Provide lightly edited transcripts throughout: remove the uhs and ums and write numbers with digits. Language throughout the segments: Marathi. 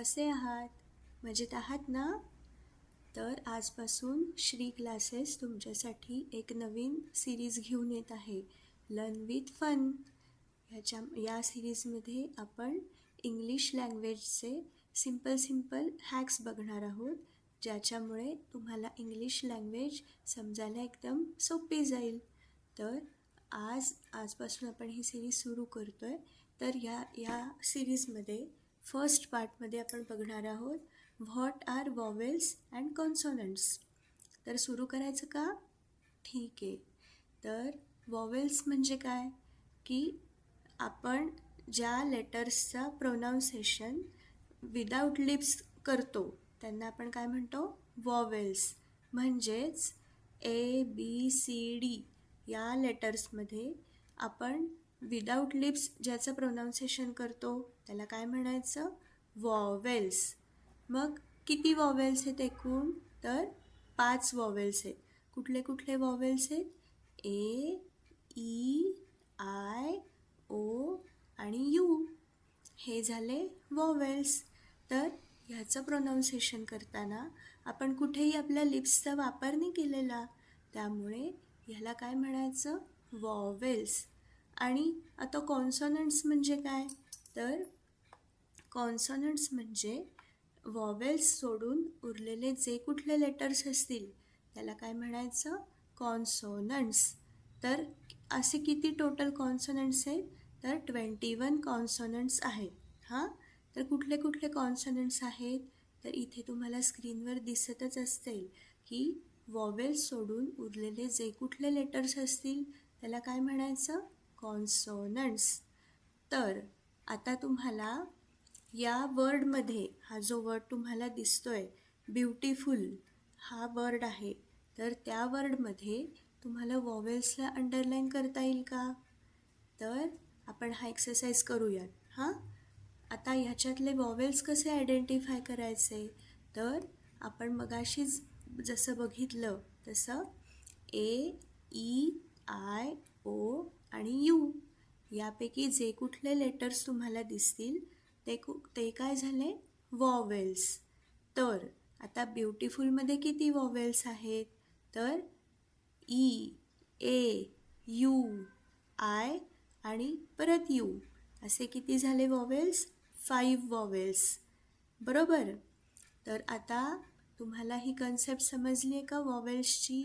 कसे आहात? मजेत आहात ना? तर आजपासून श्री क्लासेस तुमच्यासाठी एक नवीन सिरीज घेऊन येत आहे, लर्न विथ फन. या सिरीजमध्ये आपण इंग्लिश लँग्वेजचे सिंपल हॅक्स बघणार आहोत, ज्याच्यामुळे तुम्हाला इंग्लिश लँग्वेज समजायला एकदम सोपी जाईल. तर आजपासून आपण ही सिरीज सुरू करतो आहे. तर या सिरीजमध्ये फर्स्ट पार्टमध्ये आपण बघणार आहोत व्हॉट आर वॉवेल्स अँड कॉन्सोनंट्स. तर सुरू करायचं का? ठीक आहे. तर वॉवेल्स म्हणजे काय की आपण ज्या लेटर्सचा प्रोनाऊन्सिएशन विदाऊट लिप्स करतो त्यांना आपण काय म्हणतो? वॉवेल्स. म्हणजेच ABCD या लेटर्समध्ये आपण विदाऊट लिप्स ज्याचं प्रोनाऊन्सिएशन करतो त्याला काय म्हणायचं? वॉवेल्स. मग किती वॉवेल्स आहेत एकूण? तर 5 वॉवेल्स आहेत. कुठले कुठले वॉवेल्स आहेत? A, E, I, O आणि U हे झाले वॉवेल्स. तर ह्याचं प्रोनाऊन्सिएशन करताना आपण कुठेही आपल्या लिप्सचा वापर नाही केलेला, त्यामुळे ह्याला काय म्हणायचं? वॉवेल्स. आणि आता कॉन्सोनंट्स म्हणजे काय? तर कॉन्सोनंट्स म्हणजे वॉवेल्स सोडून उरलेले जे कुठले लेटर्स असतील त्याला काय म्हणायचं? कॉन्सोनंट्स. तर असे किती टोटल कॉन्सोनंट्स आहेत? तर 21 कॉन्सोनंट्स आहेत. तर कुठले कुठले कॉन्सोनंट्स आहेत? तर इथे तुम्हाला स्क्रीनवर दिसतच असतील की वॉवेल्स सोडून उरलेले जे कुठले लेटर्स असतील त्याला काय म्हणायचं? कॉन्सोनंट्स. तर आता तुम्हाला या वर्डमध्ये हा जो वर्ड तुम्हाला दिसतोय ब्युटिफुल हा वर्ड आहे, तर त्या वर्डमध्ये तुम्हाला वॉवेल्सला अंडरलाईन करता येईल का? तर आपण हा एक्सरसाइज करूयात. आता ह्याच्यातले वॉवेल्स कसे आयडेंटिफाय करायचे? तर आपण मगाशीच जसं बघितलं तसं AEIO आणि U यापैकी जे कुठले लेटर्स तुम्हाला दिसतील ते काय झाले? वॉवेल्स. तर आता ब्युटिफुलमध्ये किती वॉवेल्स आहेत? तर E, A, U, I आणि परत U असे किती झाले वॉवेल्स? 5 वॉवेल्स. बरोबर. तर आता तुम्हाला ही कन्सेप्ट समजली आहे का वॉवेल्सची?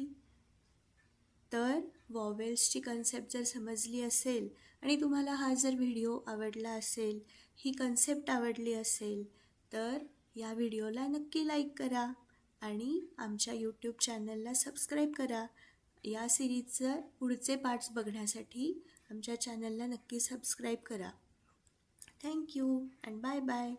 तर वॉवेल्सची कन्सेप्ट जर समजली असेल आणि तुम्हाला हा जर व्हिडिओ आवडला असेल, ही कन्सेप्ट आवडली असेल, तर या व्हिडिओला नक्की लाईक करा आणि आमच्या यूट्यूब चॅनलला सबस्क्राईब करा. या सिरीजचं पुढचे पार्ट्स बघण्यासाठी आमच्या चॅनलला नक्की सबस्क्राईब करा. Thank you and bye bye.